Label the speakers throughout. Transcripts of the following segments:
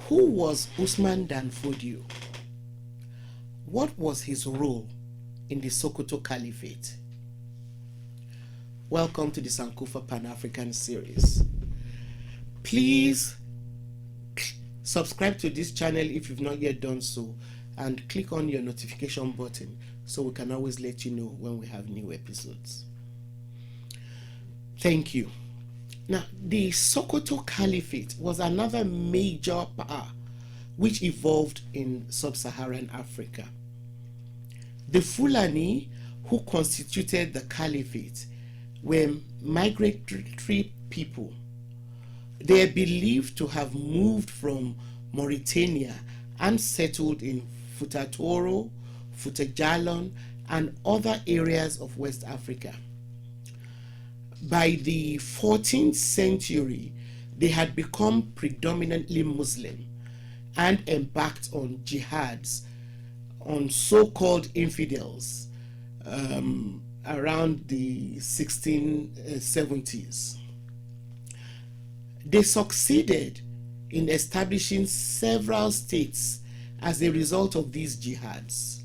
Speaker 1: Who was Usman dan Fodio? What was his role in the Sokoto Caliphate? Welcome to the Sankofa Pan-African series. Please subscribe to this channel if you've not yet done so, and click on your notification button so we can always let you know when we have new episodes. Thank you. Now, the Sokoto Caliphate was another major power which evolved in sub-Saharan Africa. The Fulani who constituted the Caliphate were migratory people. They are believed to have moved from Mauritania and settled in Futatoro, Futajalon, and other areas of West Africa. By the 14th century, they had become predominantly Muslim and embarked on jihads on so-called infidels around the 1670s. They succeeded in establishing several states as a result of these jihads,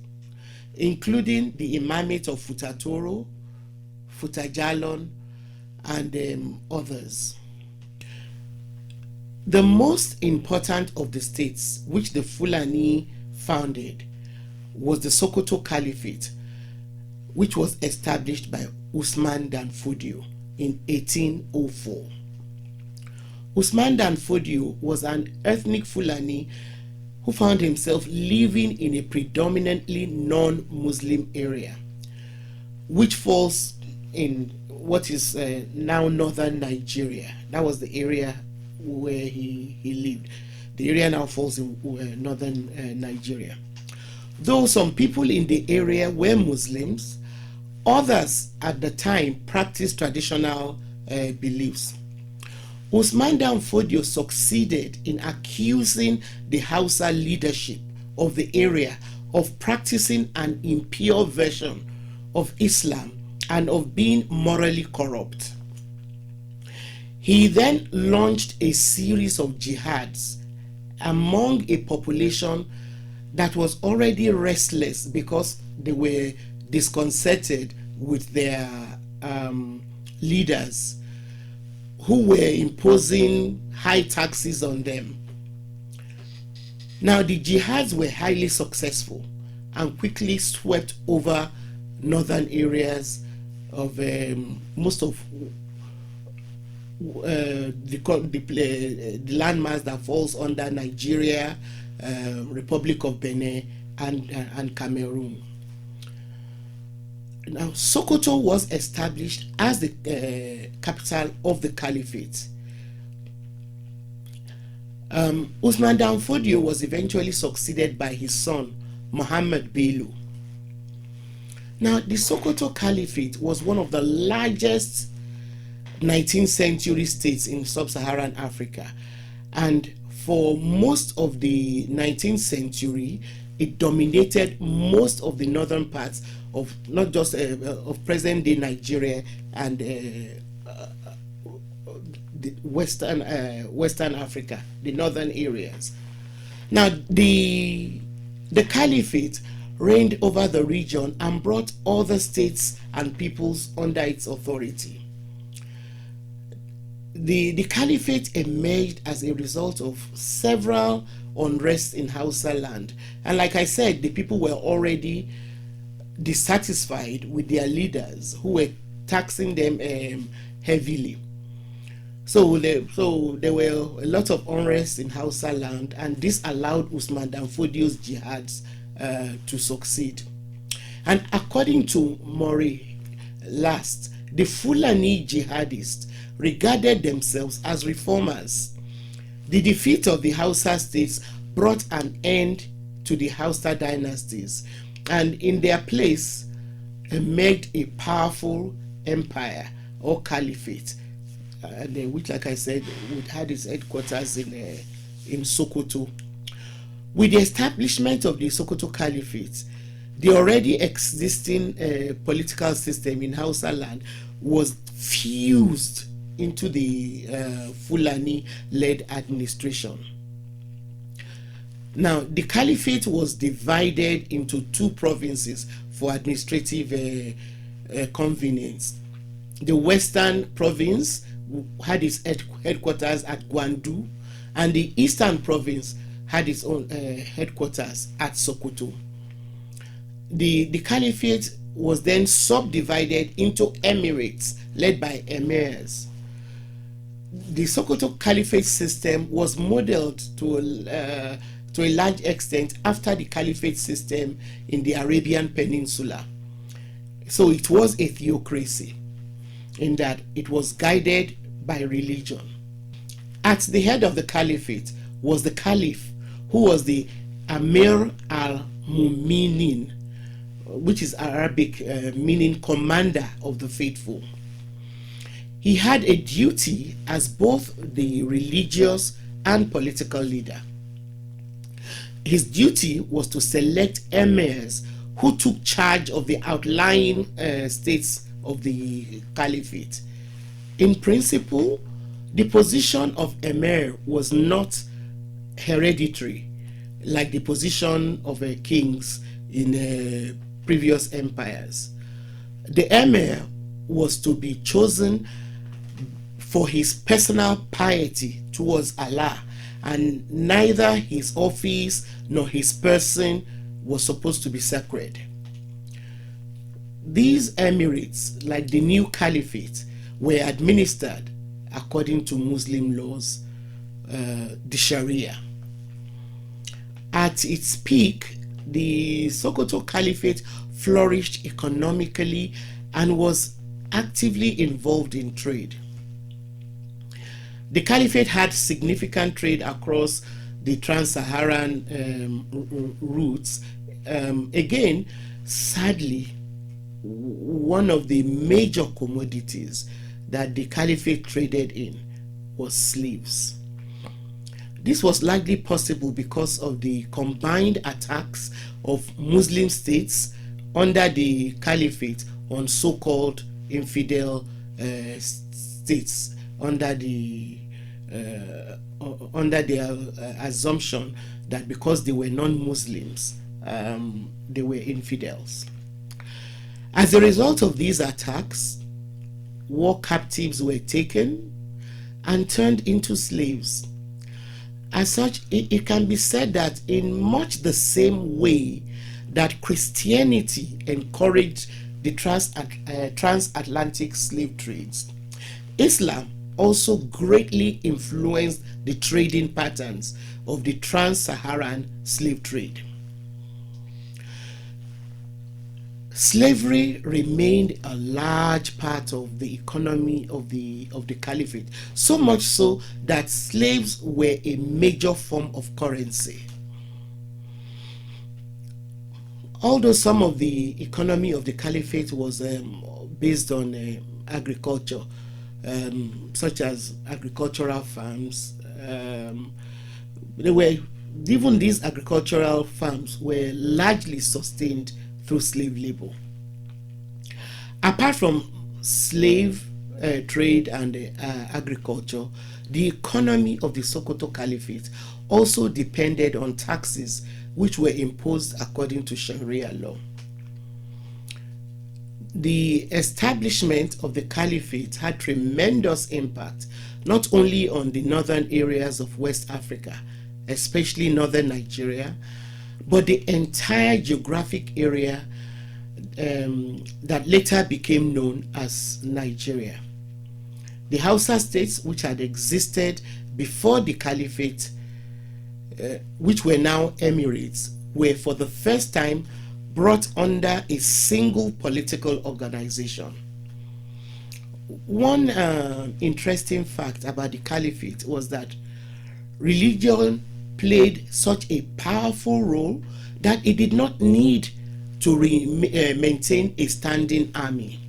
Speaker 1: including the Imamate of Futatoro, Futajalon, and others. The most important of the states which the Fulani founded was the Sokoto Caliphate, which was established by Usman dan Fodio in 1804. Usman dan Fodio was an ethnic Fulani who found himself living in a predominantly non-Muslim area, which falls in what is now northern Nigeria. That was the area where he lived. The area now falls in northern Nigeria. Though some people in the area were Muslims, others at the time practiced traditional beliefs. Usman dan Fodio succeeded in accusing the Hausa leadership of the area of practicing an impure version of Islam and of being morally corrupt. He then launched a series of jihads among a population that was already restless because they were disconcerted with their leaders who were imposing high taxes on them. Now, the jihads were highly successful and quickly swept over northern areas of most of the landmass that falls under Nigeria, Republic of Benin, and Cameroon. Now, Sokoto was established as the capital of the Caliphate. Usman dan Fodio was eventually succeeded by his son, Muhammad Bello. Now, the Sokoto Caliphate was one of the largest 19th century states in sub-Saharan Africa, and for most of the 19th century, it dominated most of the northern parts of not just of present-day Nigeria and the Western Africa, the northern areas. Now, the Caliphate reigned over the region and brought other states and peoples under its authority. The Caliphate emerged as a result of several unrest in Hausa land, and like I said, the people were already dissatisfied with their leaders who were taxing them heavily. So there were a lot of unrest in Hausa land, and this allowed Usman dan Fodio's jihads to succeed. And according to Mori Last, the Fulani jihadists regarded themselves as reformers. The defeat of the Hausa states brought an end to the Hausa dynasties, and in their place emerged a powerful empire or caliphate, which, like I said, had its headquarters in Sokoto. With the establishment of the Sokoto Caliphate, the already existing political system in Hausa land was fused into the Fulani-led administration. Now, the caliphate was divided into two provinces for administrative convenience. The western province had its headquarters at Gwandu, and the eastern province had its own headquarters at Sokoto. The caliphate was then subdivided into emirates led by emirs. The Sokoto Caliphate system was modeled to a large extent after the caliphate system in the Arabian Peninsula. So it was a theocracy in that it was guided by religion. At the head of the caliphate was the caliph, who was the Amir al-Muminin, which is Arabic meaning commander of the faithful. He had a duty as both the religious and political leader. His duty was to select emirs who took charge of the outlying states of the caliphate. In principle, the position of emir was not hereditary like the position of kings in previous empires. The emir was to be chosen for his personal piety towards Allah, and neither his office nor his person was supposed to be sacred. These emirates, like the new caliphate, were administered according to Muslim laws, the Sharia. At its peak, the Sokoto Caliphate flourished economically and was actively involved in trade. The Caliphate had significant trade across the trans-Saharan routes. Again, sadly, one of the major commodities that the Caliphate traded in was slaves. This was largely possible because of the combined attacks of Muslim states under the Caliphate on so-called infidel states under the assumption that because they were non-Muslims, they were infidels. As a result of these attacks, war captives were taken and turned into slaves. As such, it can be said that in much the same way that Christianity encouraged the transatlantic slave trades, Islam also greatly influenced the trading patterns of the trans-Saharan slave trade. Slavery remained a large part of the economy of the Caliphate, so much so that slaves were a major form of currency. Although some of the economy of the Caliphate was based on agriculture, such as agricultural farms, even these agricultural farms were largely sustained through slave labor. Apart from slave trade and agriculture, the economy of the Sokoto Caliphate also depended on taxes which were imposed according to Sharia law. The establishment of the Caliphate had tremendous impact not only on the northern areas of West Africa, especially northern Nigeria, but the entire geographic area that later became known as Nigeria. The Hausa states, which had existed before the Caliphate, which were now emirates, were for the first time brought under a single political organization. One interesting fact about the Caliphate was that religion played such a powerful role that it did not need to maintain a standing army.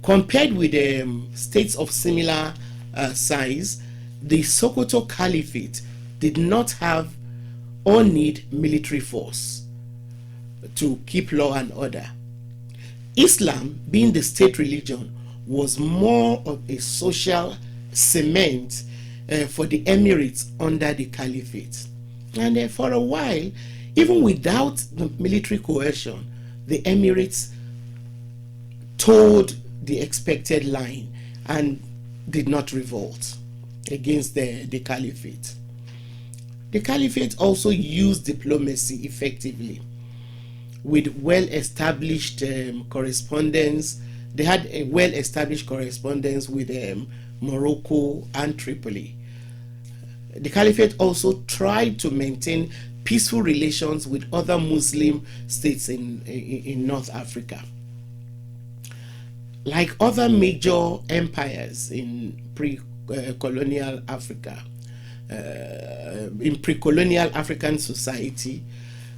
Speaker 1: Compared with states of similar size, the Sokoto Caliphate did not have or need military force to keep law and order. Islam, being the state religion, was more of a social cement for the emirates under the Caliphate. And for a while, even without the military coercion, the Emirates toed the expected line and did not revolt against the caliphate. The caliphate also used diplomacy effectively with well-established correspondence. They had a well-established correspondence with Morocco and Tripoli. The caliphate also tried to maintain peaceful relations with other Muslim states in North Africa. Like other major empires in pre-colonial Africa, in pre-colonial African society,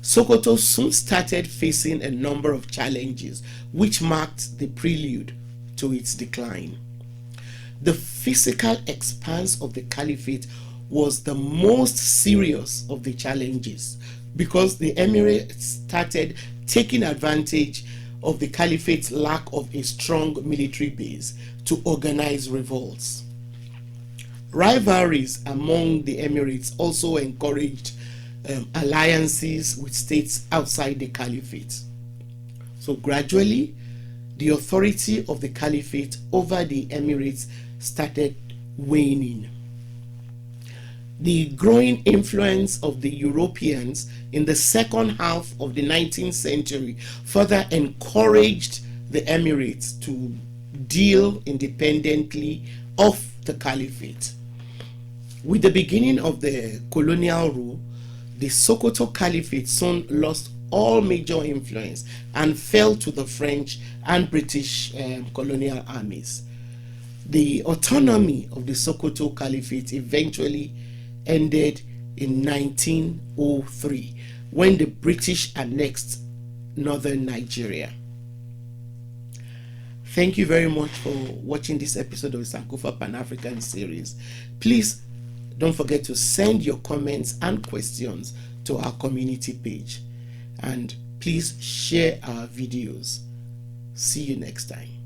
Speaker 1: Sokoto soon started facing a number of challenges which marked the prelude to its decline. The physical expanse of the caliphate was the most serious of the challenges because the Emirates started taking advantage of the caliphate's lack of a strong military base to organize revolts. Rivalries among the Emirates also encouraged alliances with states outside the caliphate. So gradually, the authority of the caliphate over the Emirates started waning. The growing influence of the Europeans in the second half of the 19th century further encouraged the Emirates to deal independently of the caliphate. With the beginning of the colonial rule, the Sokoto Caliphate soon lost all major influence and fell to the French and British colonial armies. The autonomy of the Sokoto Caliphate eventually ended in 1903 when the British annexed northern Nigeria. Thank you very much for watching this episode of the Sankofa Pan-African series. Please don't forget to send your comments and questions to our community page. And please share our videos. See you next time.